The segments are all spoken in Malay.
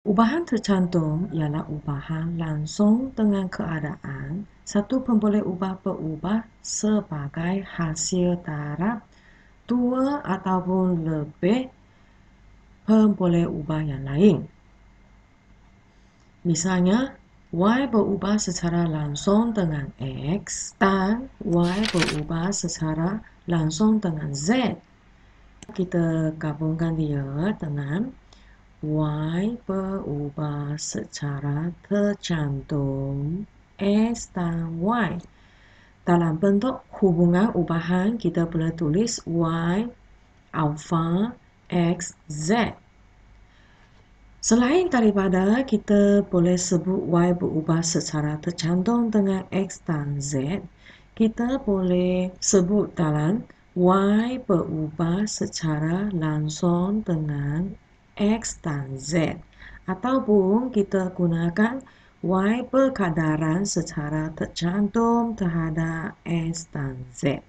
Ubahan tercantum ialah ubahan langsung dengan keadaan satu pemboleh ubah berubah sebagai hasil taraf dua ataupun lebih pemboleh ubah yang lain. Misalnya, Y berubah secara langsung dengan X dan Y berubah secara langsung dengan Z. Kita gabungkan dia dengan Y berubah secara tercantum X dan Y. Dalam bentuk hubungan ubahan, kita boleh tulis Y alpha X Z. Selain daripada kita boleh sebut Y berubah secara tercantum dengan X dan Z, kita boleh sebut dalam Y berubah secara langsung dengan X dan Z. Ataupun kita gunakan Y berkadaran secara tercantum terhadap X dan Z.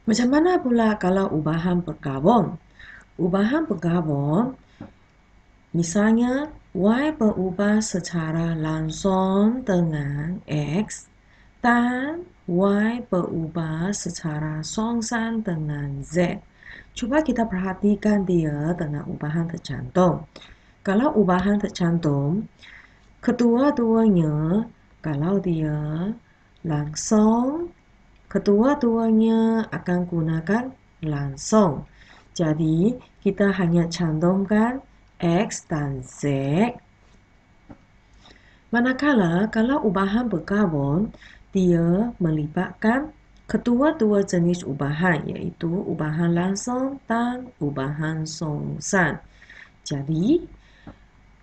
Macam mana pula kalau ubahan bergabung? Ubahan bergabung, misalnya Y berubah secara langsung dengan X dan Y berubah secara songsan dengan Z. Cuba kita perhatikan dia dengan ubahan tercantum. Kalau ubahan tercantum, kedua-duanya kalau dia langsung, kedua-duanya akan gunakan langsung. Jadi, kita hanya cantumkan X dan Z. Manakala kalau ubahan bergabung, dia melibatkan kedua-dua jenis ubahan, iaitu ubahan langsung dan ubahan songsan. Jadi,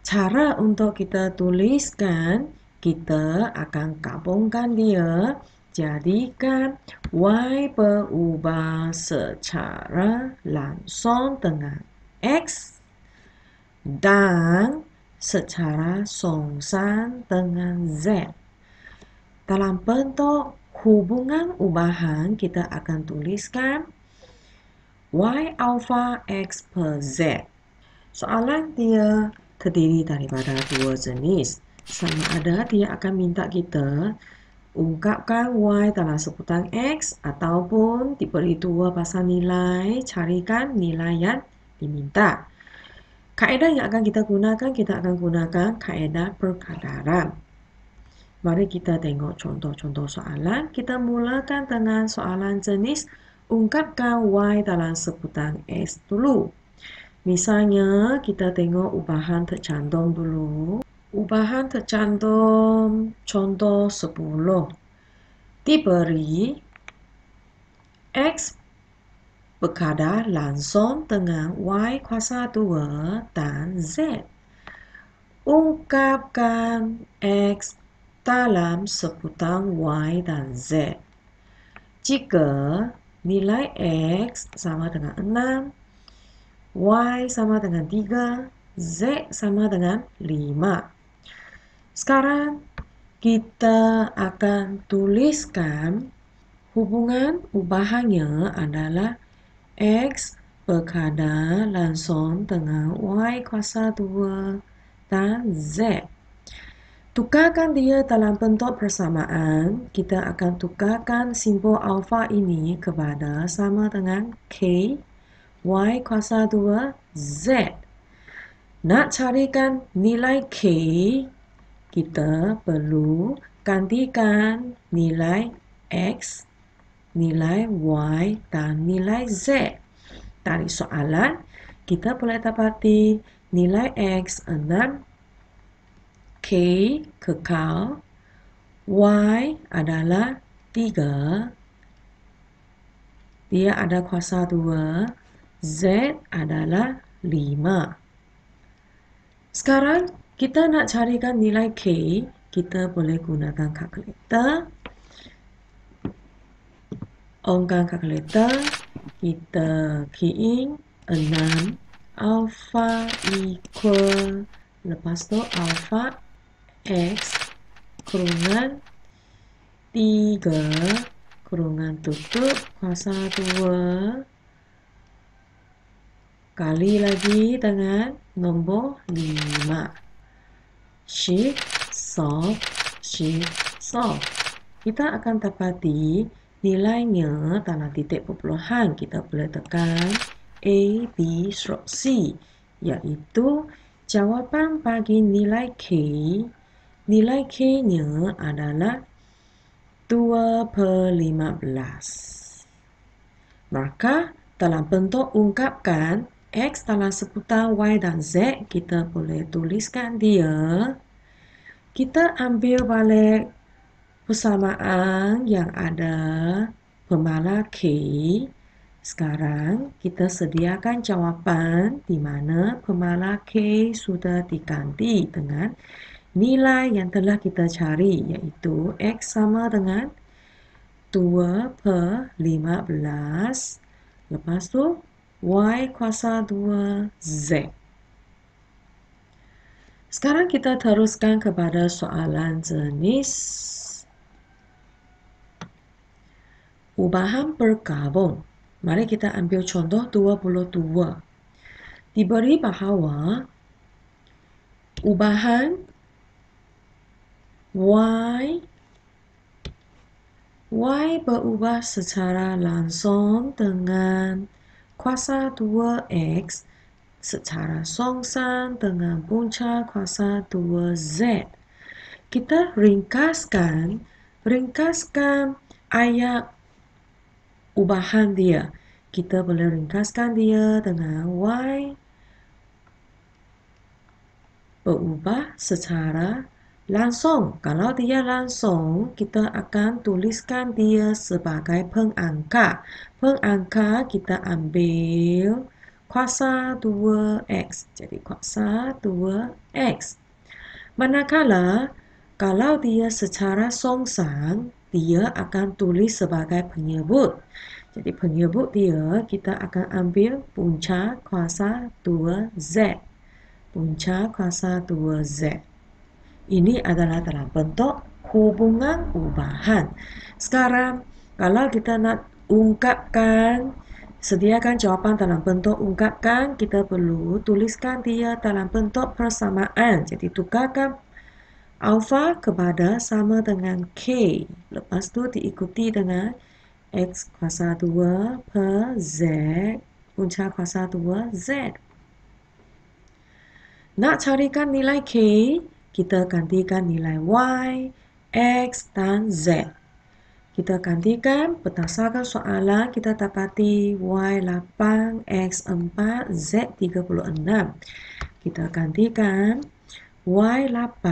cara untuk kita tuliskan, kita akan gabungkan dia, jadikan Y berubah secara langsung dengan X dan secara songsan dengan Z. Dalam bentuk hubungan ubahan, kita akan tuliskan Y alpha X per Z. Soalan dia terdiri daripada dua jenis. Sama ada dia akan minta kita ungkapkan Y dalam sebutan X ataupun diberi dua pasal nilai, carikan nilai yang diminta. Kaedah yang akan kita akan gunakan kaedah perkadaran. Mari kita tengok contoh-contoh soalan. Kita mulakan dengan soalan jenis ungkapkan Y dalam sebutan X dulu. Misalnya, kita tengok ubahan tercantum dulu. Ubahan tercantum contoh 10. Diberi X berkadar langsung dengan Y kuasa 2 dan Z. Ungkapkan X dalam sebutan Y dan Z. Jika nilai X sama dengan 6, Y sama dengan 3, Z sama dengan 5. Sekarang, kita akan tuliskan hubungan ubahannya adalah X berkadar langsung dengan Y kuasa 2 dan Z. Tukarkan dia dalam bentuk persamaan. Kita akan tukarkan simbol alfa ini kepada sama dengan K Y kuasa 2 Z. Nak carikan nilai K, kita perlu gantikan nilai X, nilai Y dan nilai Z. Dari soalan, kita boleh dapati nilai X 6, K kekal, Y adalah 3, dia ada kuasa 2, Z adalah 5. Sekarang, kita nak carikan nilai K, kita boleh gunakan kalkulator. Ongkan kalkulator, kita key in 6 alpha equal, lepas tu alpha X kurungan 3 kurungan tutup kuasa 2 kali lagi dengan nombor 5. Shift, solve, shift, solve. Kita akan dapati nilainya dalam titik perpuluhan. Kita boleh tekan A, B, stroke C, iaitu jawapan bagi nilai K. Nilai K-nya adalah 2/15. Maka dalam bentuk ungkapkan X dalam seputar Y dan Z, kita boleh tuliskan dia. Kita ambil balik persamaan yang ada pemala K. Sekarang kita sediakan jawapan di mana pemala K sudah diganti dengan nilai yang telah kita cari, iaitu X sama dengan 2/15. Lepas tu Y kuasa 2Z. Sekarang kita teruskan kepada soalan jenis ubahan bergabung. Mari kita ambil contoh 22. Diberi bahawa ubahan Y berubah secara langsung dengan kuasa 2X secara songsan dengan punca kuasa 2Z. Kita ringkaskan ayat ubahan dia. Kita boleh ringkaskan dia dengan Y berubah secara langsung. Kalau dia langsung, kita akan tuliskan dia sebagai pengangka. Pengangka kita ambil kuasa 2X. Jadi kuasa 2X. Manakala, kalau dia secara songsan, dia akan tulis sebagai penyebut. Jadi penyebut dia, kita akan ambil punca kuasa 2Z. Punca kuasa 2Z. Ini adalah dalam bentuk hubungan ubahan. Sekarang, kalau kita nak ungkapkan, sediakan jawapan dalam bentuk ungkapkan, kita perlu tuliskan dia dalam bentuk persamaan. Jadi, tukarkan alfa kepada sama dengan K. Lepas tu diikuti dengan X kuasa 2 per Z, punca kuasa 2Z. Nak carikan nilai K, kita gantikan nilai Y, X dan Z. Kita gantikan berdasarkan soalan, kita dapati Y8, X4, Z36. Kita gantikan Y8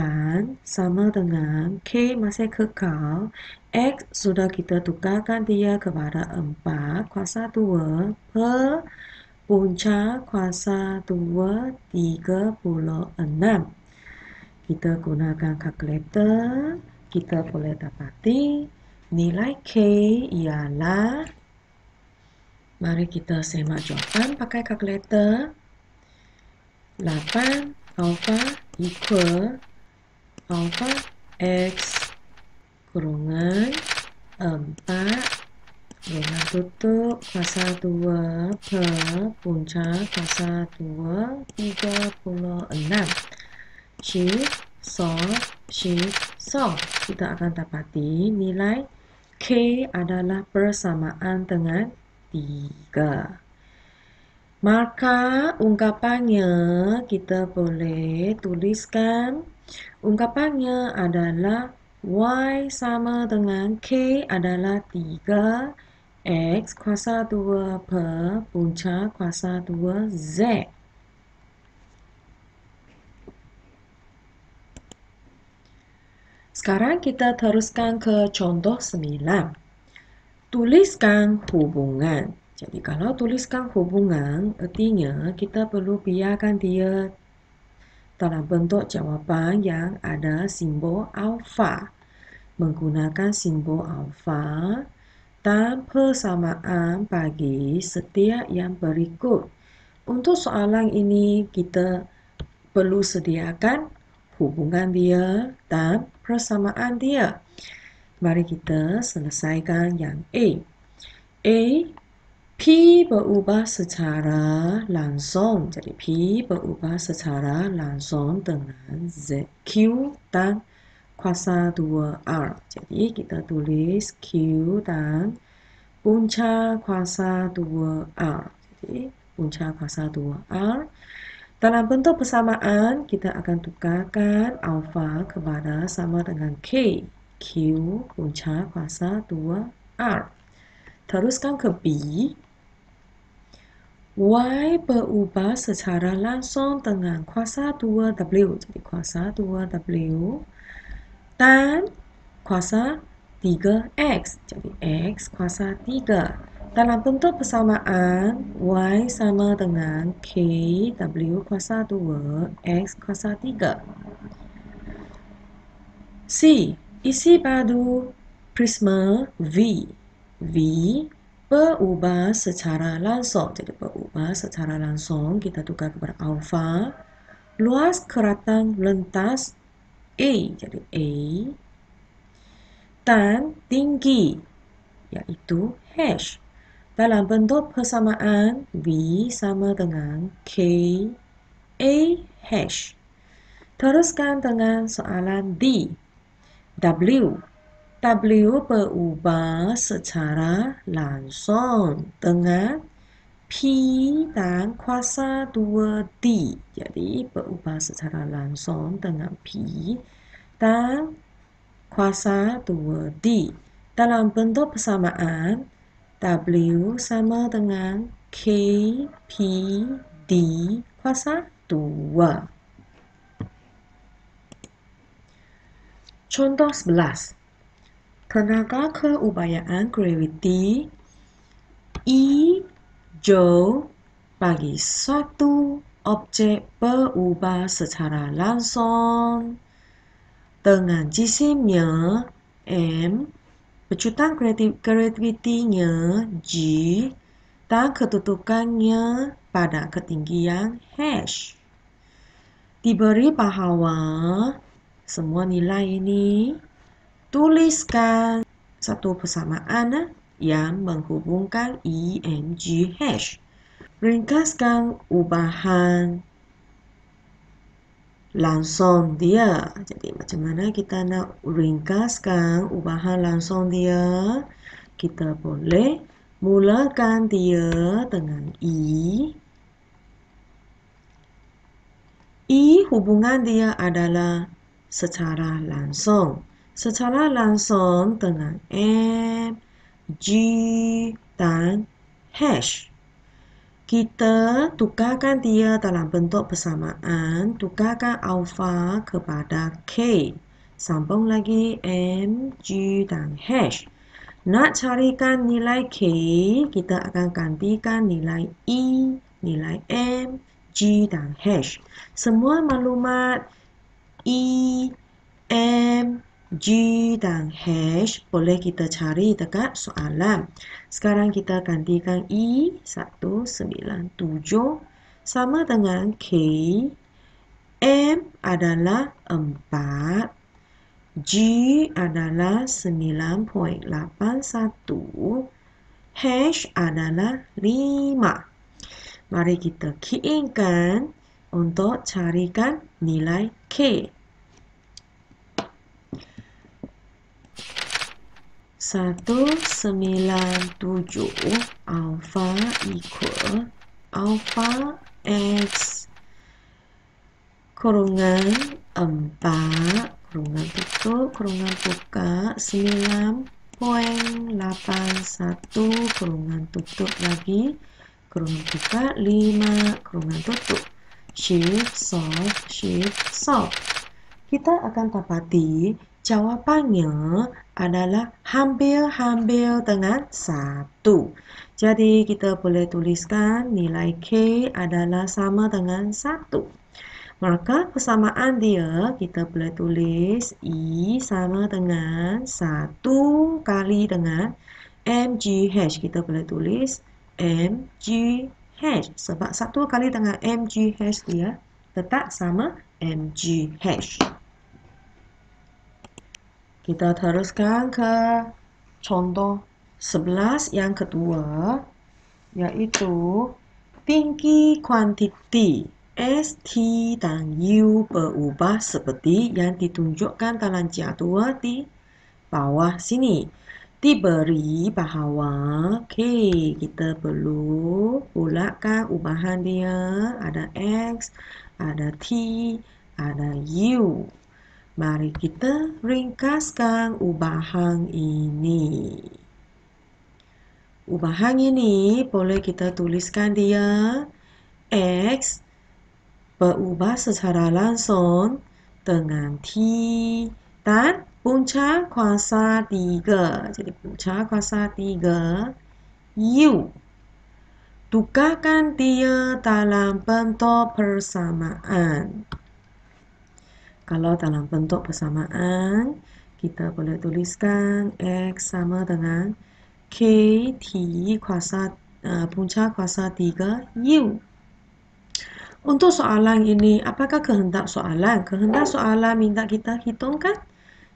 sama dengan K masih kekal. X sudah kita tukarkan dia kepada 4 kuasa 2 per punca kuasa 2, 36. Kita gunakan kalkulator. Kita boleh dapati nilai K ialah, mari kita semak jawapan pakai kalkulator. 8 alfa equal alfa X kurungan 4 dengan tutup kuasa 2 per punca kuasa 2, 36. Shift, solve. Kita akan dapati nilai K adalah persamaan dengan 3. Maka ungkapannya kita boleh tuliskan. Ungkapannya adalah Y sama dengan K adalah 3. X kuasa 2 per punca kuasa 2 Z. Sekarang kita teruskan ke contoh 9. Tuliskan hubungan. Jadi kalau tuliskan hubungan, artinya kita perlu biarkan dia dalam bentuk jawapan yang ada simbol alfa. Menggunakan simbol alfa dan persamaan bagi setiap yang berikut. Untuk soalan ini, kita perlu sediakan hubungan dia dan persamaan dia. Mari kita selesaikan yang A. A P berubah secara langsung. Jadi P berubah secara langsung dengan Z, Q dan kuasa 2R. Jadi kita tulis Q dan punca kuasa 2R. Jadi punca kuasa 2R. Dalam bentuk persamaan, kita akan tukarkan alfa kepada sama dengan K. Q punca kuasa 2R. Teruskan ke B. Y berubah secara langsung dengan kuasa 2W. Jadi kuasa 2W dan kuasa 3X. Jadi X kuasa 3. Dalam bentuk persamaan, Y sama dengan K, W kuasa 2, X kuasa 3. C. Isi padu prisma V. V berubah secara langsung. Jadi berubah secara langsung, kita tukar kepada alfa. Luas keratan lentas A. Jadi A. Dan tinggi, iaitu H. Dalam bentuk persamaan, V sama dengan K, A, H. Teruskan dengan soalan D. W. W berubah secara langsung dengan P dan kuasa 2D. Jadi berubah secara langsung dengan P dan kuasa 2D. Dalam bentuk persamaan, W sama dengan K, P, D kuasa 2. Contoh 11. Tenaga keupayaan graviti E Joule bagi suatu objek berubah secara langsung dengan jisimnya M, pecutan gravitinya G dan kedudukannya pada ketinggian H. Diberi bahawa semua nilai ini, tuliskan satu persamaan yang menghubungkan E, M, G, H. Ringkaskan ubahan langsung dia. Jadi macam mana kita nak ringkaskan ubahan langsung dia? Kita boleh mulakan dia dengan E. E hubungan dia adalah secara langsung. Secara langsung dengan M, G dan H. Kita tukarkan dia dalam bentuk persamaan. Tukarkan alfa kepada K. Sambung lagi M, G dan H. Nak carikan nilai K, kita akan gantikan nilai E, nilai M, G dan H. Semua maklumat E, M, G dan H boleh kita cari dekat soalan. Sekarang kita gantikan E 197 sama dengan K. M adalah 4. G adalah 9.81. H adalah 5. Mari kita key in-kan untuk carikan nilai K. 197 alfa equal alfa X kurungan 4 kurungan tutup kurungan buka 9.81 kurungan tutup lagi kurungan buka 5 kurungan tutup. Shift solve. Kita akan dapati jawapannya adalah hampir-hampir dengan 1. Jadi kita boleh tuliskan nilai K adalah sama dengan 1. Maka persamaan dia kita boleh tulis E sama dengan 1 kali dengan MGH. Kita boleh tulis MGH. Sebab 1 kali dengan MGH dia tetap sama MGH. Kita teruskan ke contoh 11 yang kedua. yaitu tinggi kuantiti ST dan U berubah seperti yang ditunjukkan dalam jadual di bawah sini. Diberi bahawa kita perlu bulatkan ubahan dia, ada X, ada T, ada U. Mari kita ringkaskan ubahan ini. Ubahan ini boleh kita tuliskan dia X berubah secara langsung dengan T dan punca kuasa 3. Jadi punca kuasa 3 U. Tukarkan dia dalam bentuk persamaan. Kalau dalam bentuk persamaan, kita boleh tuliskan X sama dengan KT kuasa punca kuasa 3 U. Untuk soalan ini, apakah kehendak soalan? Kehendak soalan minta kita hitungkan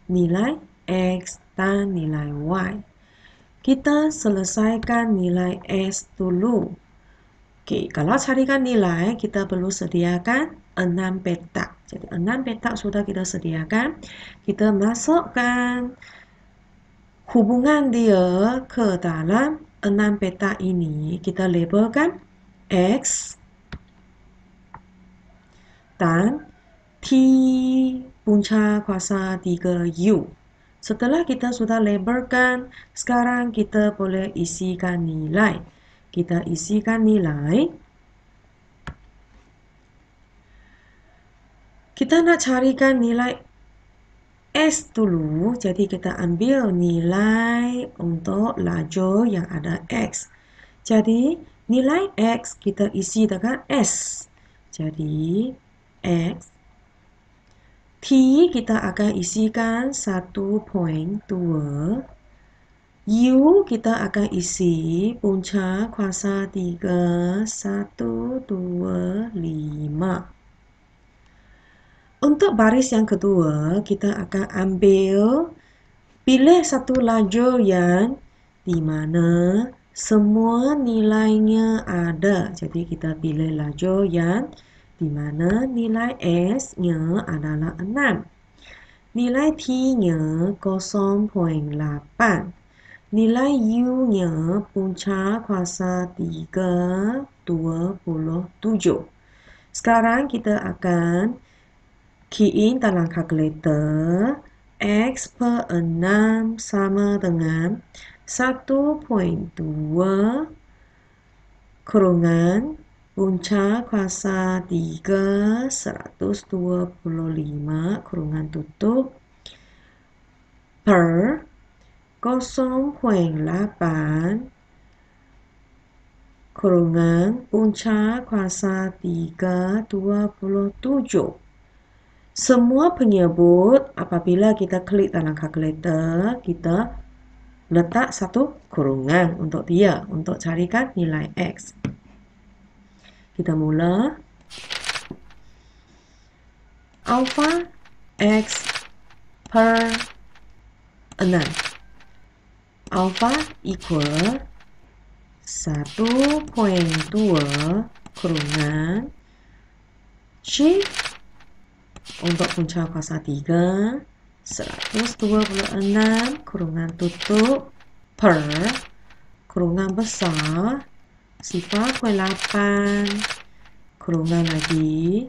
nilai X dan nilai Y. Kita selesaikan nilai S dulu. Okey, kalau carikan nilai, kita perlu sediakan 6 petak. Jadi 6 petak sudah kita sediakan. Kita masukkan hubungan dia ke dalam 6 petak ini. Kita labelkan X dan T punca kuasa 3U. Setelah kita sudah labelkan, sekarang kita boleh isikan nilai. Kita isikan nilai. Kita nak carikan nilai S dulu, jadi kita ambil nilai untuk lajur yang ada X. Jadi, nilai X kita isi dengan S. Jadi, X. T kita akan isikan 1.2. U kita akan isi punca kuasa 3, 1, 2, 5. Untuk baris yang kedua, kita akan pilih satu lajur yang di mana semua nilainya ada. Jadi kita pilih lajur yang di mana nilai S-nya adalah 6. Nilai T-nya 0.8. Nilai U-nya punca kuasa 3, 27. Sekarang kita akan key in dalam kalkulator. X per 6 sama dengan 1.2 kurungan punca kuasa 3, 125 kurungan tutup per 0.8 kurungan punca kuasa 3, 27. Semua penyebut apabila kita klik dalam kalkulator, kita letak satu kurungan untuk dia, untuk carikan nilai X. Kita mula. Alpha X per 6. Alpha equal 1.2 kurungan Shift untuk punca kuasa 3, 126 kurungan tutup per kurungan besar 0.8 kurungan lagi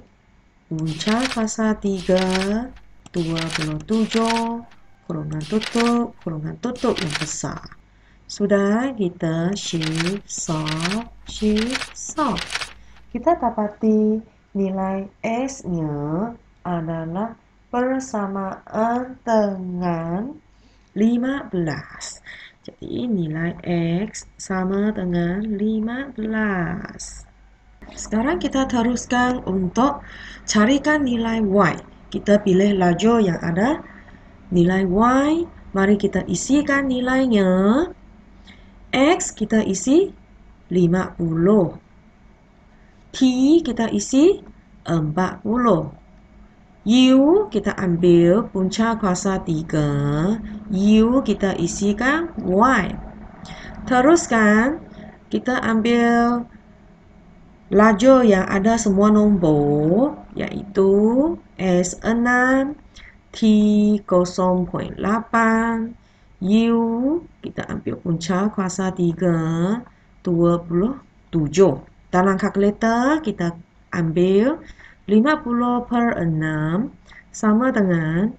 punca kuasa 3, 27 kurungan tutup yang besar. Sudah, kita shift solve. Kita dapati nilai S-nya adalah persamaan dengan 15. Jadi nilai X sama dengan 15. Sekarang kita teruskan untuk carikan nilai Y. Kita pilih lajur yang ada nilai Y. Mari kita isikan nilainya. X kita isi 50. T kita isi 40. U kita ambil punca kuasa 3. U kita isikan Y. Teruskan kita ambil lajur yang ada semua nombor, iaitu S6, T 0.8, U, kita ambil punca kuasa 3, 27. Dalam kalkulator, kita ambil 50/6 sama dengan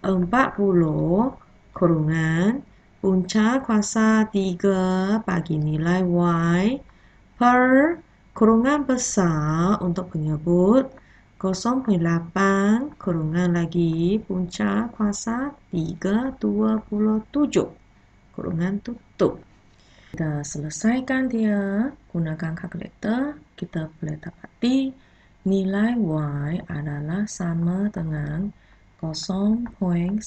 40 kurungan punca kuasa 3 bagi nilai Y per kurungan besar untuk penyebut 0.8 kurungan lagi punca kuasa 3, 27 kurungan tutup. Kita selesaikan dia gunakan kalkulator, kita boleh dapati nilai Y adalah sama dengan 0.125.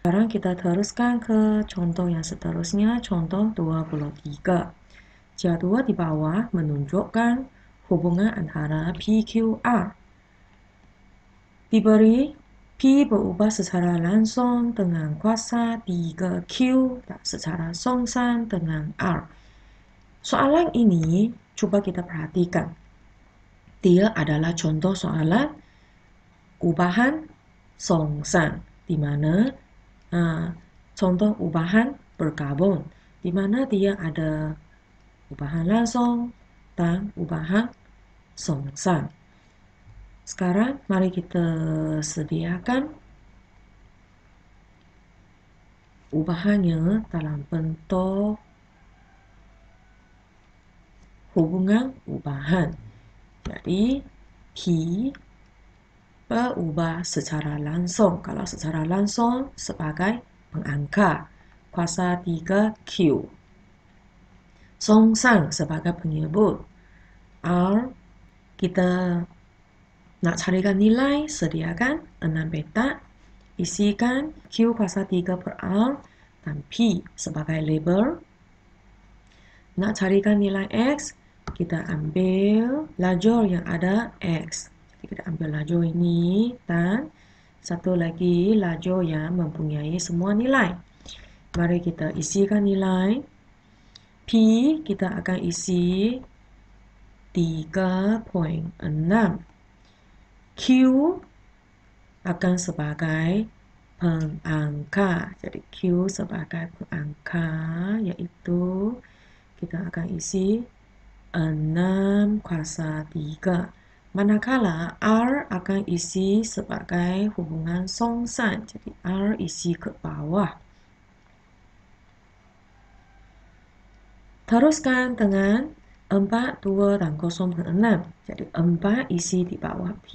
Sekarang kita teruskan ke contoh yang seterusnya, contoh 23. Jadual di bawah menunjukkan hubungan antara PQR. Diberi P berubah secara langsung dengan kuasa 3Q dan secara songsan dengan R. Soalan ini cuba kita perhatikan. Dia adalah contoh soalan ubahan songsan, di mana contoh ubahan bergabung, di mana dia ada ubahan langsung dan ubahan songsan. Sekarang mari kita sediakan ubahannya dalam bentuk hubungan ubahan. Jadi P berubah secara langsung. Kalau secara langsung sebagai pengangka kuasa 3Q. Songsan sebagai penyebut. R, kita nak carikan nilai, sediakan 6 petak, isikan Q kuasa 3 per R dan P sebagai label. Nak carikan nilai X, kita ambil lajur yang ada X. Jadi kita ambil lajur ini dan satu lagi lajur yang mempunyai semua nilai. Mari kita isikan nilai. P kita akan isi 3.6. Q akan sebagai pengangka. Jadi Q sebagai pengangka, iaitu kita akan isi 6 kuasa 3. Manakala R akan isi sebagai hubungan songsan. Jadi R isi ke bawah. Teruskan dengan 4, 2 dan 0.6. Jadi 4 isi di bawah P.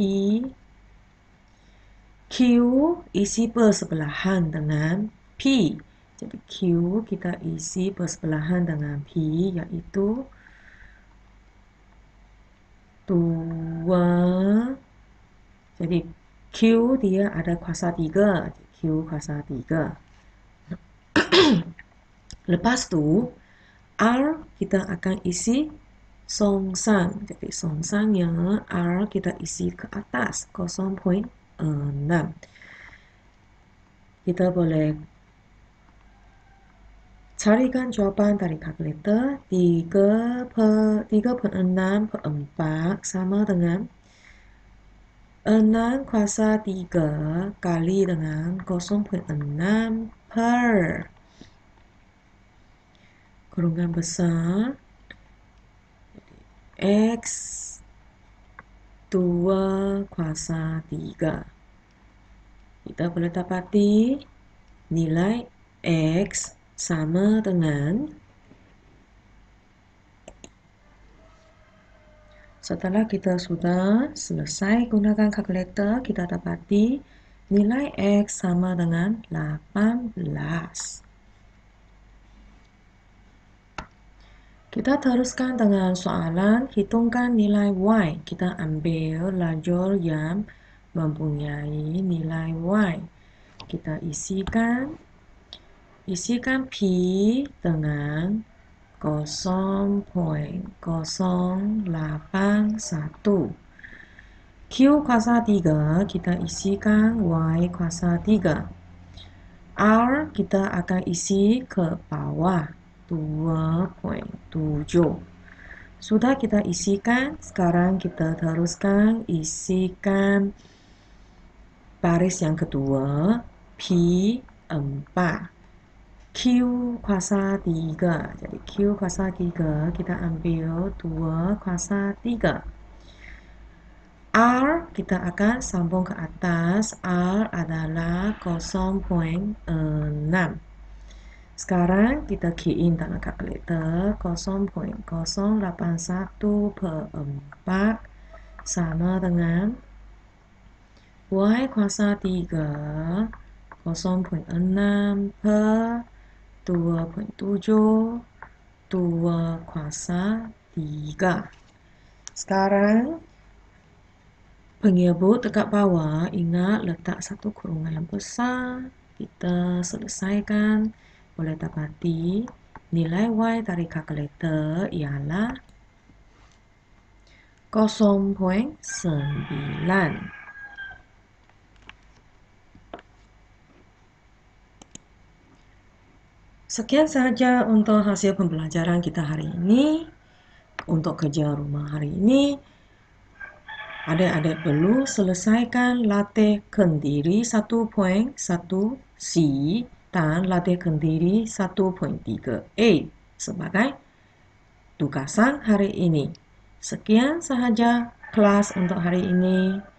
Q isi bersebelahan dengan P. Jadi Q kita isi bersebelahan dengan P, iaitu 2. Jadi Q dia ada kuasa 3. Q kuasa 3. Lepas tu R kita akan isi songsan. Jadi songsannya R kita isi ke atas 0.6. Kita boleh carikan jawapan dari kalkulator. 3/6 per 4 sama dengan 6 kuasa 3 kali dengan 0.6 per kurungan besar X 2 kuasa 3. Kita boleh dapati nilai X sama dengan, setelah kita sudah selesai gunakan kalkulator, kita dapati nilai X sama dengan 18. Kita teruskan dengan soalan hitungkan nilai Y. Kita ambil lajur yang mempunyai nilai Y. Kita isikan P dengan 0.081. Q kuasa 3 kita isikan Y kuasa 3. R kita akan isi ke bawah 2.7. Sudah kita isikan, sekarang kita teruskan isikan baris yang kedua, P4. Q kuasa 3. Jadi Q kuasa 3, kita ambil 2 kuasa 3. R kita akan sambung ke atas. R adalah 0.6. Sekarang kita key in dalam kalkulator 0.081 per 4 sama dengan Y kuasa 3 0.6 per 2.7 2 kuasa 3. Sekarang pengebut dekat bawah, ingat letak satu kurungan yang besar. Kita selesaikan. Boleh dapati nilai Y dari kalkulator ialah 0.9. Sekian sahaja untuk hasil pembelajaran kita hari ini. Untuk kerja rumah hari ini, adik-adik perlu selesaikan latihkan diri 1.1C dan latihkan diri 1.3A sebagai tugasan hari ini. Sekian sahaja kelas untuk hari ini.